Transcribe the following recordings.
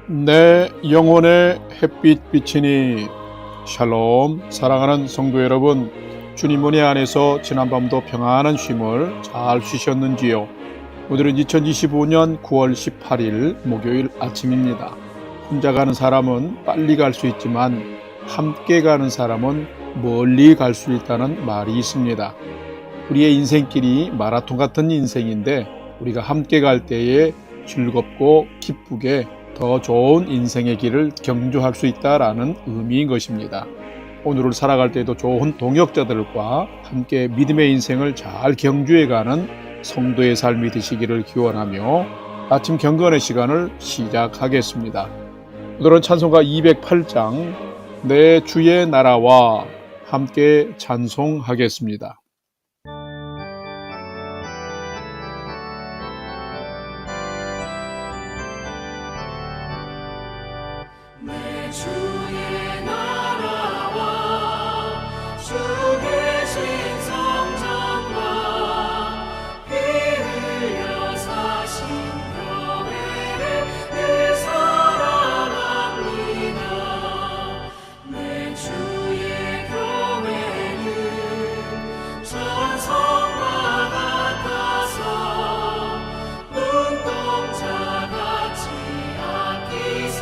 내 영혼의 햇빛 비치니. 샬롬. 사랑하는 성도 여러분, 주님 은혜 안에서 지난밤도 평안한 쉼을 잘 쉬셨는지요? 오늘은 2025년 9월 18일 목요일 아침입니다. 혼자 가는 사람은 빨리 갈 수 있지만 함께 가는 사람은 멀리 갈 수 있다는 말이 있습니다. 우리의 인생길이 마라톤 같은 인생인데 우리가 함께 갈 때에 즐겁고 기쁘게 더 좋은 인생의 길을 경주할 수 있다라는 의미인 것입니다. 오늘을 살아갈 때에도 좋은 동역자들과 함께 믿음의 인생을 잘 경주해가는 성도의 삶이 되시기를 기원하며 아침 경건의 시간을 시작하겠습니다. 오늘은 찬송가 208장 내 주의 나라와 함께 찬송하겠습니다. 내 주의 나라와 주 계신 성전과 피 흘려 사신 교회를 늘 사랑합니다. 내 주의 교회는 전성과 같아서 눈동자같이 아끼서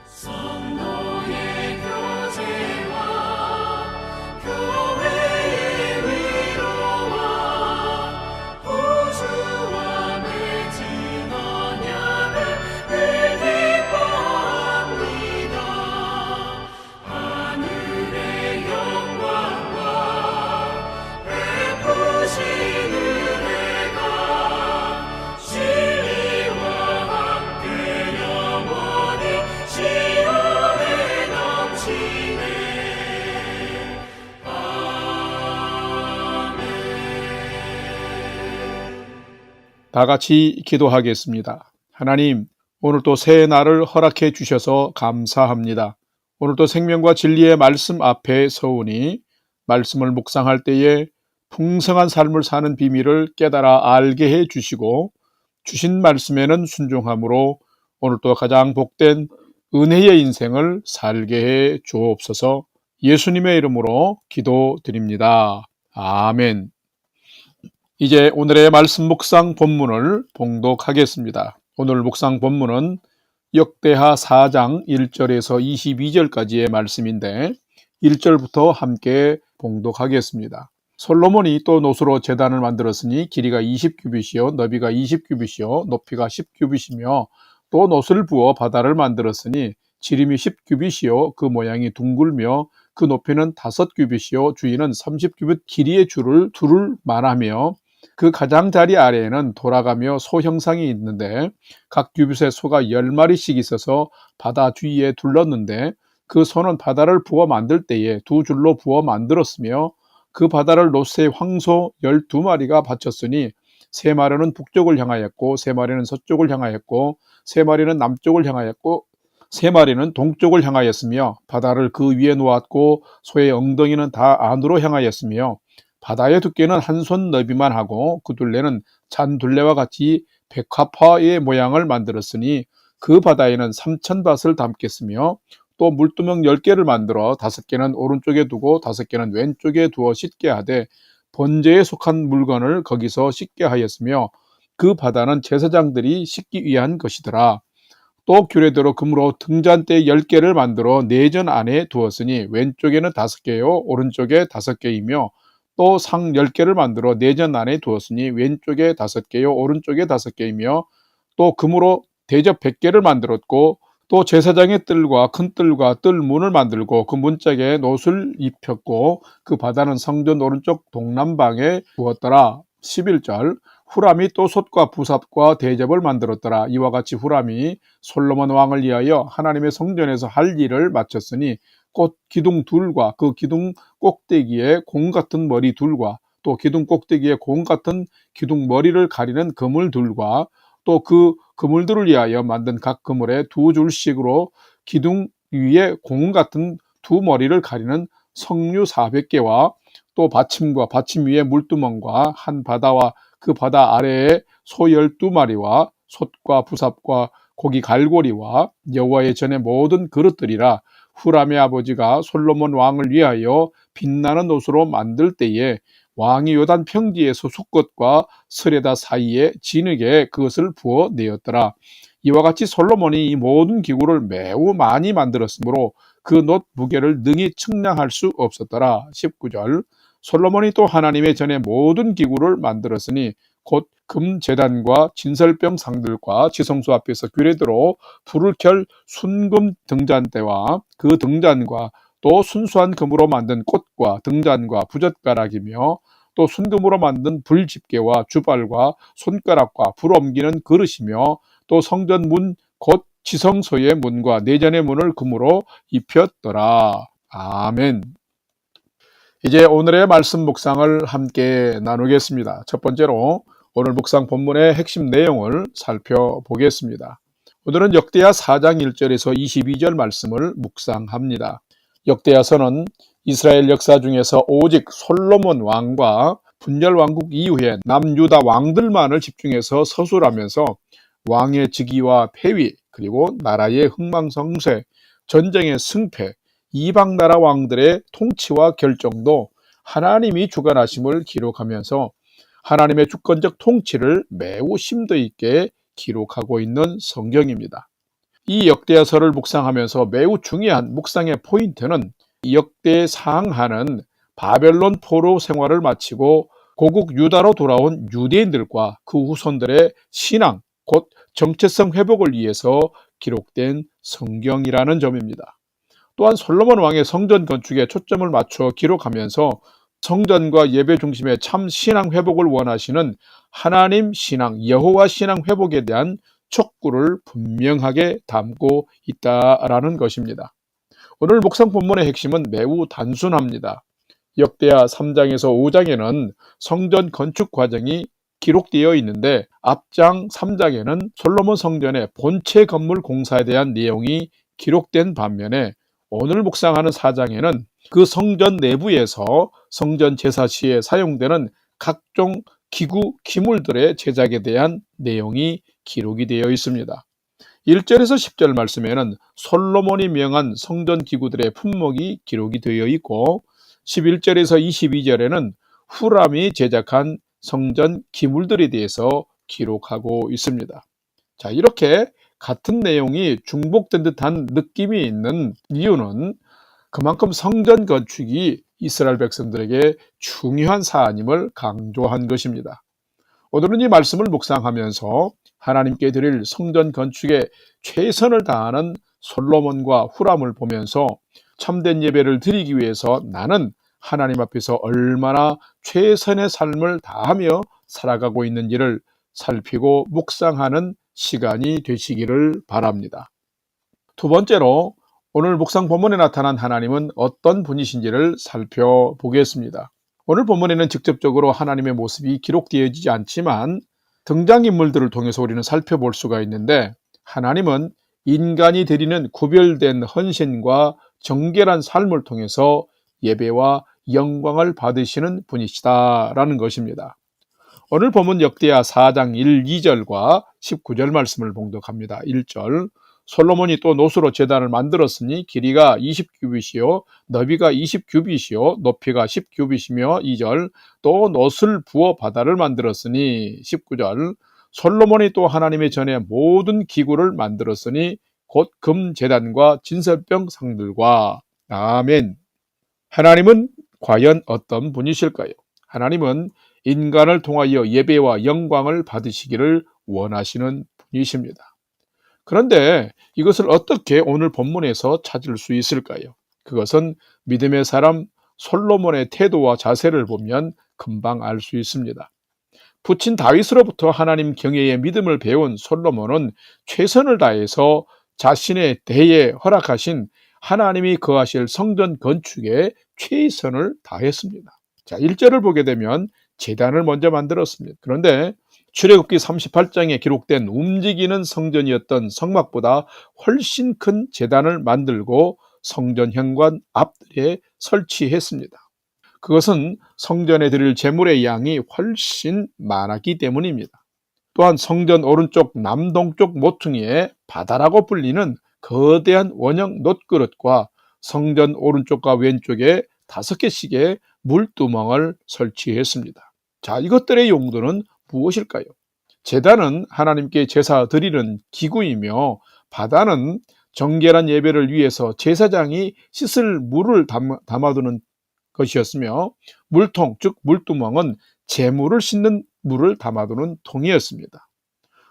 성도의 교제와 교회의 위로와 우주와 맺은 언약을 늘 기뻐합니다. 하늘의 영광과 베푸신 은혜가 진리와 함께 영원히 시온에 넘치네. 아멘. 다 같이 기도하겠습니다. 하나님, 오늘도 새 날을 허락해 주셔서 감사합니다. 오늘도 생명과 진리의 말씀 앞에 서오니 말씀을 묵상할 때에 풍성한 삶을 사는 비밀을 깨달아 알게 해 주시고 주신 말씀에는 순종함으로 오늘도 가장 복된 은혜의 인생을 살게 해 주옵소서. 예수님의 이름으로 기도드립니다. 아멘. 이제 오늘의 말씀 묵상 본문을 봉독하겠습니다. 오늘 묵상 본문은 역대하 4장 1절에서 22절까지의 말씀인데 1절부터 함께 봉독하겠습니다. 솔로몬이 또 노수로 제단을 만들었으니 길이가 20규빗이요 너비가 20규빗이요 높이가 10규빗이며 또 노를 부어 바다를 만들었으니 지름이 10규빗이요 그 모양이 둥글며 그 높이는 5규빗이요 주위는 30규빗 길이의 줄을 둘을 말하며 그 가장자리 아래에는 돌아가며 소 형상이 있는데 각 규빗에 소가 10마리씩 있어서 바다 주위에 둘렀는데 그 소는 바다를 부어 만들 때에 두 줄로 부어 만들었으며 그 바다를 노새 황소 12마리가 바쳤으니 3마리는 북쪽을 향하였고 3마리는 서쪽을 향하였고 3마리는 남쪽을 향하였고 3마리는 동쪽을 향하였으며 바다를 그 위에 놓았고 소의 엉덩이는 다 안으로 향하였으며 바다의 두께는 한 손 너비만 하고 그 둘레는 잔둘레와 같이 백합화의 모양을 만들었으니 그 바다에는 3,000밭을 담겠으며 또 물두멍 10개를 만들어 5개는 오른쪽에 두고 5개는 왼쪽에 두어 씻게 하되 번제에 속한 물건을 거기서 씻게 하였으며 그 바다는 제사장들이 씻기 위한 것이더라. 또 규례대로 금으로 등잔대 10개를 만들어 내전 안에 두었으니 왼쪽에는 5개요 오른쪽에 5개이며 또 상 10개를 만들어 내전 안에 두었으니 왼쪽에 5개요 오른쪽에 5개이며 또 금으로 대접 100개를 만들었고 또 제사장의 뜰과 큰 뜰과 뜰문을 만들고 그 문짝에 놋을 입혔고 그 바다는 성전 오른쪽 동남방에 부었더라. 11절 후람이 또 솥과 부삽과 대접을 만들었더라. 이와 같이 후람이 솔로몬 왕을 위하여 하나님의 성전에서 할 일을 마쳤으니 꽃 기둥 둘과 그 기둥 꼭대기에 공 같은 머리 둘과 또 기둥 꼭대기에 공 같은 기둥 머리를 가리는 그물 둘과 또 그 그물들을 위하여 만든 각 그물에 두 줄씩으로 기둥 위에 공 같은 두 머리를 가리는 석류 400개와 또 받침과 받침 위에 물두멍과 한 바다와 그 바다 아래에 소 12마리와 솥과 부삽과 고기 갈고리와 여호와의 전의 모든 그릇들이라. 후람의 아버지가 솔로몬 왕을 위하여 빛나는 옷으로 만들 때에 왕이 요단 평지에서 수컷과 스레다 사이에 진흙에 그것을 부어 내었더라. 이와 같이 솔로몬이 이 모든 기구를 매우 많이 만들었으므로 그 놋 무게를 능히 측량할 수 없었더라. 19절. 솔로몬이 또 하나님의 전에 모든 기구를 만들었으니 곧 금제단과 진설병 상들과 지성소 앞에서 규례대로 불을 켤 순금 등잔대와 그 등잔과 또 순수한 금으로 만든 꽃과 등잔과 부젓가락이며 또 순금으로 만든 불집게와 주발과 손가락과 불 옮기는 그릇이며 또 성전 문 곧 지성소의 문과 내전의 문을 금으로 입혔더라. 아멘. 이제 오늘의 말씀 묵상을 함께 나누겠습니다. 첫 번째로 오늘 묵상 본문의 핵심 내용을 살펴보겠습니다. 오늘은 역대하 4장 1절에서 22절 말씀을 묵상합니다. 역대하서는 이스라엘 역사 중에서 오직 솔로몬 왕과 분열왕국 이후에 남유다 왕들만을 집중해서 서술하면서 왕의 즉위와 폐위, 그리고 나라의 흥망성쇠, 전쟁의 승패, 이방 나라 왕들의 통치와 결정도 하나님이 주관하심을 기록하면서 하나님의 주권적 통치를 매우 심도 있게 기록하고 있는 성경입니다. 이 역대하서를 묵상하면서 매우 중요한 묵상의 포인트는 역대상하는 바벨론 포로 생활을 마치고 고국 유다로 돌아온 유대인들과 그 후손들의 신앙, 곧 정체성 회복을 위해서 기록된 성경이라는 점입니다. 또한 솔로몬 왕의 성전 건축에 초점을 맞춰 기록하면서 성전과 예배 중심의 참 신앙 회복을 원하시는 하나님 신앙, 여호와 신앙 회복에 대한 촉구를 분명하게 담고 있다라는 것입니다. 오늘 묵상 본문의 핵심은 매우 단순합니다. 역대하 3장에서 5장에는 성전 건축 과정이 기록되어 있는데 앞장 3장에는 솔로몬 성전의 본체 건물 공사에 대한 내용이 기록된 반면에 오늘 묵상하는 4장에는 그 성전 내부에서 성전 제사 시에 사용되는 각종 기구, 기물들의 제작에 대한 내용이 기록이 되어 있습니다. 1절에서 10절 말씀에는 솔로몬이 명한 성전 기구들의 품목이 기록이 되어 있고 11절에서 22절에는 후람이 제작한 성전 기물들에 대해서 기록하고 있습니다. 자, 이렇게 같은 내용이 중복된 듯한 느낌이 있는 이유는 그만큼 성전 건축이 이스라엘 백성들에게 중요한 사안임을 강조한 것입니다. 오늘은 이 말씀을 묵상하면서 하나님께 드릴 성전 건축에 최선을 다하는 솔로몬과 후람을 보면서 참된 예배를 드리기 위해서 나는 하나님 앞에서 얼마나 최선의 삶을 다하며 살아가고 있는지를 살피고 묵상하는 시간이 되시기를 바랍니다. 두 번째로 오늘 묵상 본문에 나타난 하나님은 어떤 분이신지를 살펴보겠습니다. 오늘 본문에는 직접적으로 하나님의 모습이 기록되어지지 않지만 등장인물들을 통해서 우리는 살펴볼 수가 있는데 하나님은 인간이 드리는 구별된 헌신과 정결한 삶을 통해서 예배와 영광을 받으시는 분이시다라는 것입니다. 오늘 본문 역대하 4장 1, 2절과 19절 말씀을 봉독합니다. 1절 솔로몬이 또 놋으로 제단을 만들었으니 길이가 20규빗이요 너비가 20규빗이요 높이가 10규빗이며 2절 또 놋을 부어 바다를 만들었으니 19절 솔로몬이 또 하나님의 전에 모든 기구를 만들었으니 곧 금제단과 진설병 상들과. 아멘. 하나님은 과연 어떤 분이실까요? 하나님은 인간을 통하여 예배와 영광을 받으시기를 원하시는 분이십니다. 그런데 이것을 어떻게 오늘 본문에서 찾을 수 있을까요? 그것은 믿음의 사람 솔로몬의 태도와 자세를 보면 금방 알 수 있습니다. 부친 다윗으로부터 하나님 경외의 믿음을 배운 솔로몬은 최선을 다해서 자신의 대에 허락하신 하나님이 거하실 성전 건축에 최선을 다했습니다. 자, 1절을 보게 되면 제단을 먼저 만들었습니다. 그런데 출애굽기 38장에 기록된 움직이는 성전이었던 성막보다 훨씬 큰 제단을 만들고 성전 현관 앞에 설치했습니다. 그것은 성전에 드릴 제물의 양이 훨씬 많았기 때문입니다. 또한 성전 오른쪽 남동쪽 모퉁이에 바다라고 불리는 거대한 원형 놋그릇과 성전 오른쪽과 왼쪽에 5개씩의 물두멍을 설치했습니다. 자, 이것들의 용도는 무엇일까요? 제단은 하나님께 제사 드리는 기구이며 바다는 정결한 예배를 위해서 제사장이 씻을 물을 담아두는 것이었으며 물통, 즉 물두멍은 제물을 씻는 물을 담아두는 통이었습니다.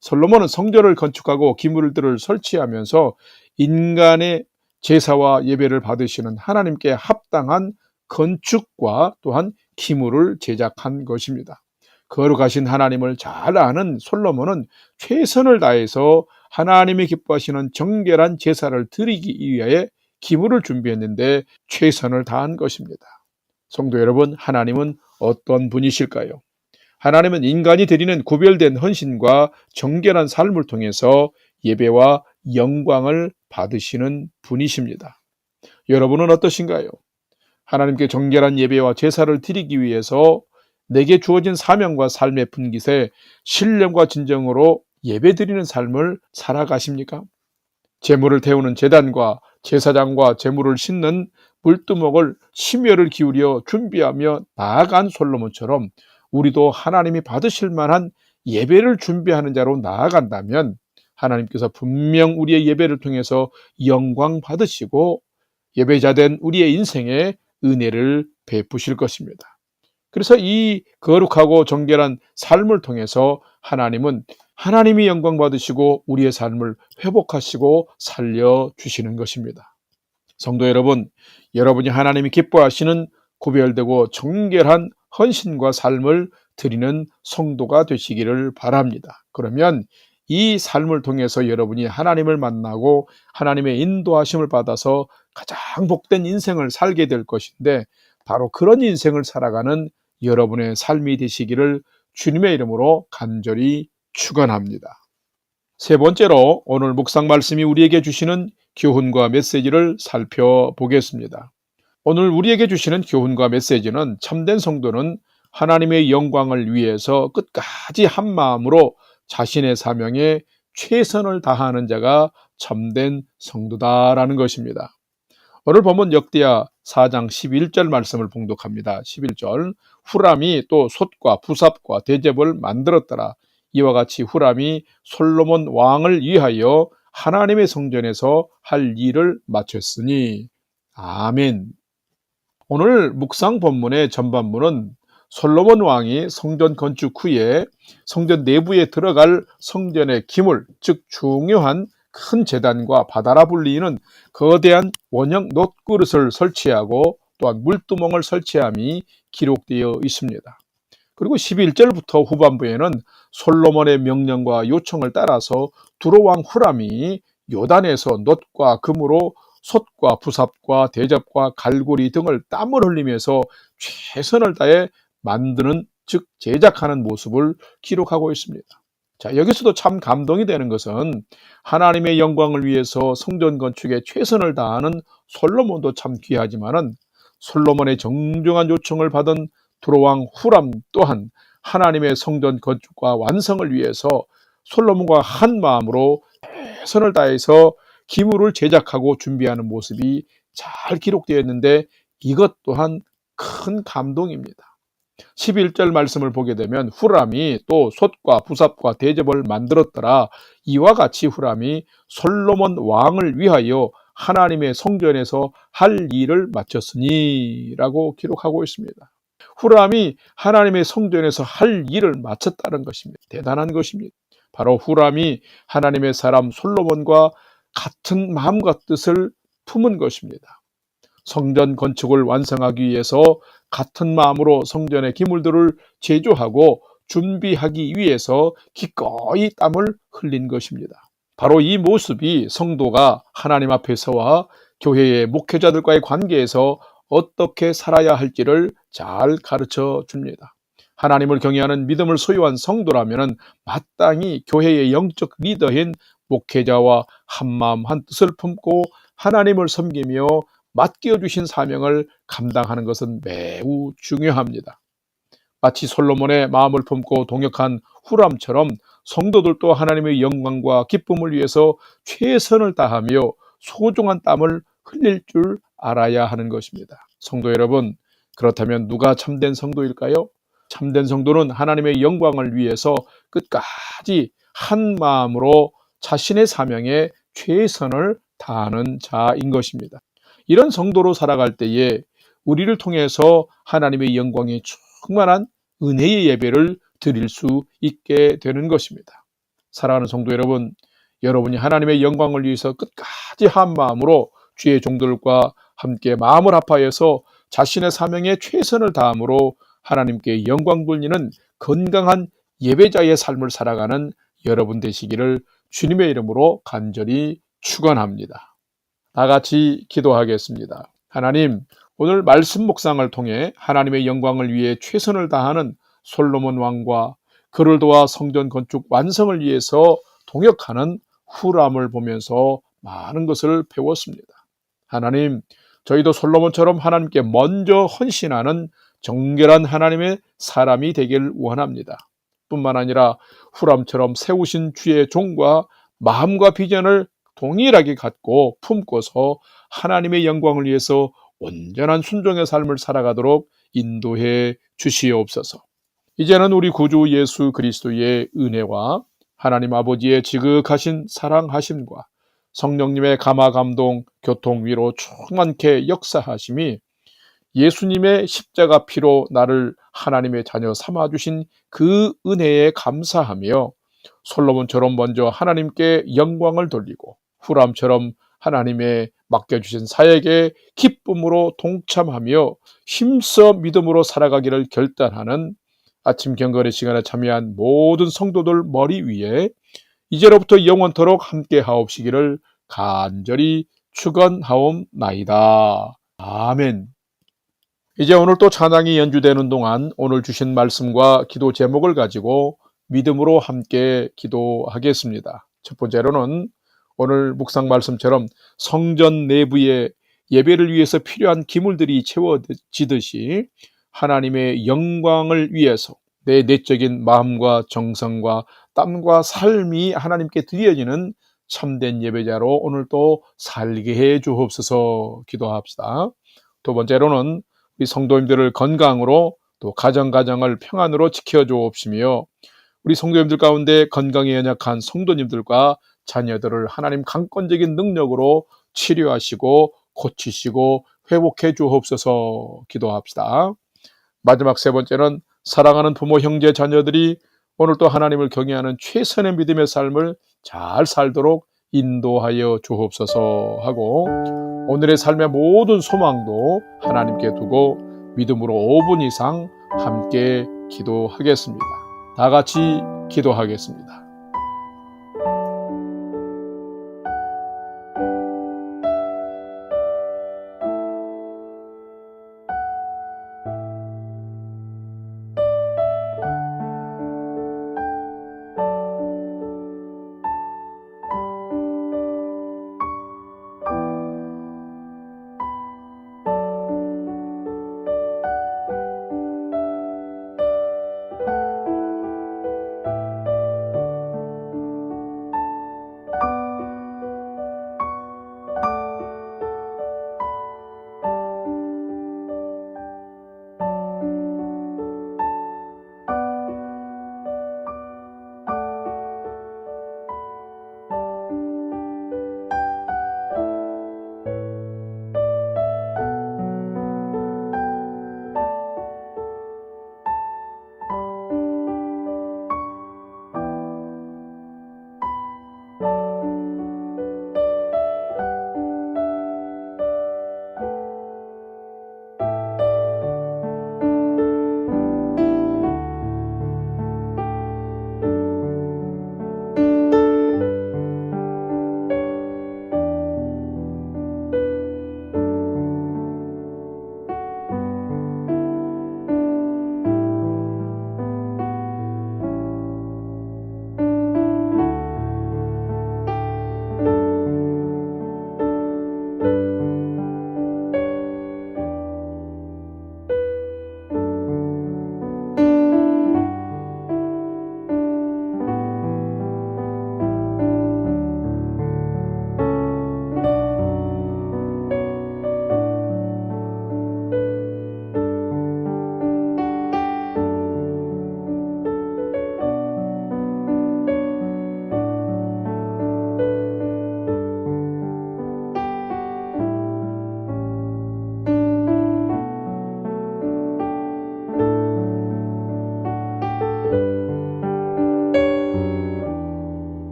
솔로몬은 성전을 건축하고 기물들을 설치하면서 인간의 제사와 예배를 받으시는 하나님께 합당한 건축과 또한 기물을 제작한 것입니다. 거룩하신 하나님을 잘 아는 솔로몬은 최선을 다해서 하나님이 기뻐하시는 정결한 제사를 드리기 위해 기물을 준비했는데 최선을 다한 것입니다. 성도 여러분, 하나님은 어떤 분이실까요? 하나님은 인간이 드리는 구별된 헌신과 정결한 삶을 통해서 예배와 영광을 받으시는 분이십니다. 여러분은 어떠신가요? 하나님께 정결한 예배와 제사를 드리기 위해서 내게 주어진 사명과 삶의 분깃에 신령과 진정으로 예배드리는 삶을 살아가십니까? 제물을 태우는 제단과 제사장과 제물을 싣는 물두멍을 심혈을 기울여 준비하며 나아간 솔로몬처럼 우리도 하나님이 받으실 만한 예배를 준비하는 자로 나아간다면 하나님께서 분명 우리의 예배를 통해서 영광 받으시고 예배자된 우리의 인생에 은혜를 베푸실 것입니다. 그래서 이 거룩하고 정결한 삶을 통해서 하나님은 하나님이 영광 받으시고 우리의 삶을 회복하시고 살려주시는 것입니다. 성도 여러분, 여러분이 하나님이 기뻐하시는 구별되고 정결한 헌신과 삶을 드리는 성도가 되시기를 바랍니다. 그러면 이 삶을 통해서 여러분이 하나님을 만나고 하나님의 인도하심을 받아서 가장 복된 인생을 살게 될 것인데 바로 그런 인생을 살아가는 여러분의 삶이 되시기를 주님의 이름으로 간절히 축원합니다. 세 번째로 오늘 묵상 말씀이 우리에게 주시는 교훈과 메시지를 살펴보겠습니다. 오늘 우리에게 주시는 교훈과 메시지는 참된 성도는 하나님의 영광을 위해서 끝까지 한 마음으로 자신의 사명에 최선을 다하는 자가 참된 성도다라는 것입니다. 오늘 본문 역대하 4장 11절 말씀을 봉독합니다. 11절 후람이 또 솥과 부삽과 대접을 만들었더라. 이와 같이 후람이 솔로몬 왕을 위하여 하나님의 성전에서 할 일을 마쳤으니. 아멘. 오늘 묵상 본문의 전반부는 솔로몬 왕이 성전 건축 후에 성전 내부에 들어갈 성전의 기물, 즉 중요한 큰 제단과 바다라 불리는 거대한 원형 놋그릇을 설치하고 또한 물두멍을 설치함이 기록되어 있습니다. 그리고 11절부터 후반부에는 솔로몬의 명령과 요청을 따라서 두로왕 후람이 요단에서 놋과 금으로 솥과 부삽과 대접과 갈고리 등을 땀을 흘리면서 최선을 다해 만드는, 즉 제작하는 모습을 기록하고 있습니다. 자, 여기서도 참 감동이 되는 것은 하나님의 영광을 위해서 성전 건축에 최선을 다하는 솔로몬도 참 귀하지만은 솔로몬의 정중한 요청을 받은 두로왕 후람 또한 하나님의 성전 건축과 완성을 위해서 솔로몬과 한 마음으로 최선을 다해서 기물을 제작하고 준비하는 모습이 잘 기록되어 있는데 이것 또한 큰 감동입니다. 11절 말씀을 보게 되면 후람이 또 솥과 부삽과 대접을 만들었더라. 이와 같이 후람이 솔로몬 왕을 위하여 하나님의 성전에서 할 일을 마쳤으니 라고 기록하고 있습니다. 후람이 하나님의 성전에서 할 일을 마쳤다는 것입니다. 대단한 것입니다. 바로 후람이 하나님의 사람 솔로몬과 같은 마음과 뜻을 품은 것입니다. 성전 건축을 완성하기 위해서 같은 마음으로 성전의 기물들을 제조하고 준비하기 위해서 기꺼이 땀을 흘린 것입니다. 바로 이 모습이 성도가 하나님 앞에서와 교회의 목회자들과의 관계에서 어떻게 살아야 할지를 잘 가르쳐 줍니다. 하나님을 경외하는 믿음을 소유한 성도라면 마땅히 교회의 영적 리더인 목회자와 한마음 한뜻을 품고 하나님을 섬기며 맡겨주신 사명을 감당하는 것은 매우 중요합니다. 마치 솔로몬의 마음을 품고 동역한 후람처럼 성도들도 하나님의 영광과 기쁨을 위해서 최선을 다하며 소중한 땀을 흘릴 줄 알아야 하는 것입니다. 성도 여러분, 그렇다면 누가 참된 성도일까요? 참된 성도는 하나님의 영광을 위해서 끝까지 한 마음으로 자신의 사명에 최선을 다하는 자인 것입니다. 이런 성도로 살아갈 때에 우리를 통해서 하나님의 영광이 충만한 은혜의 예배를 드릴 수 있게 되는 것입니다. 사랑하는 성도 여러분, 여러분이 하나님의 영광을 위해서 끝까지 한 마음으로 주의 종들과 함께 마음을 합하여서 자신의 사명에 최선을 다함으로 하나님께 영광 돌리는 건강한 예배자의 삶을 살아가는 여러분 되시기를 주님의 이름으로 간절히 축원합니다. 다 같이 기도하겠습니다. 하나님, 오늘 말씀 묵상을 통해 하나님의 영광을 위해 최선을 다하는 솔로몬 왕과 그를 도와 성전 건축 완성을 위해서 동역하는 후람을 보면서 많은 것을 배웠습니다. 하나님, 저희도 솔로몬처럼 하나님께 먼저 헌신하는 정결한 하나님의 사람이 되길 원합니다. 뿐만 아니라 후람처럼 세우신 주의 종과 마음과 비전을 동일하게 갖고 품고서 하나님의 영광을 위해서 온전한 순종의 삶을 살아가도록 인도해 주시옵소서. 이제는 우리 구주 예수 그리스도의 은혜와 하나님 아버지의 지극하신 사랑하심과 성령님의 감화 감동 교통 위로 충만케 역사하심이 예수님의 십자가 피로 나를 하나님의 자녀 삼아주신 그 은혜에 감사하며 솔로몬처럼 먼저 하나님께 영광을 돌리고 후람처럼 하나님의 맡겨주신 사역에 기쁨으로 동참하며 힘써 믿음으로 살아가기를 결단하는 아침 경건의 시간에 참여한 모든 성도들 머리 위에 이제로부터 영원토록 함께 하옵시기를 간절히 축원하옵나이다. 아멘. 이제 오늘 또 찬양이 연주되는 동안 오늘 주신 말씀과 기도 제목을 가지고 믿음으로 함께 기도하겠습니다. 첫 번째로는 오늘 묵상 말씀처럼 성전 내부의 예배를 위해서 필요한 기물들이 채워지듯이 하나님의 영광을 위해서 내 내적인 마음과 정성과 땀과 삶이 하나님께 드려지는 참된 예배자로 오늘 또 살게 해 주옵소서 기도합시다. 두 번째로는 우리 성도님들을 건강으로 또 가정을 평안으로 지켜 주옵시며 우리 성도님들 가운데 건강에 연약한 성도님들과 자녀들을 하나님 강권적인 능력으로 치료하시고 고치시고 회복해 주옵소서 기도합시다. 마지막 세 번째는 사랑하는 부모, 형제, 자녀들이 오늘 또 하나님을 경외하는 최선의 믿음의 삶을 잘 살도록 인도하여 주옵소서 하고 오늘의 삶의 모든 소망도 하나님께 두고 믿음으로 5분 이상 함께 기도하겠습니다. 다 같이 기도하겠습니다.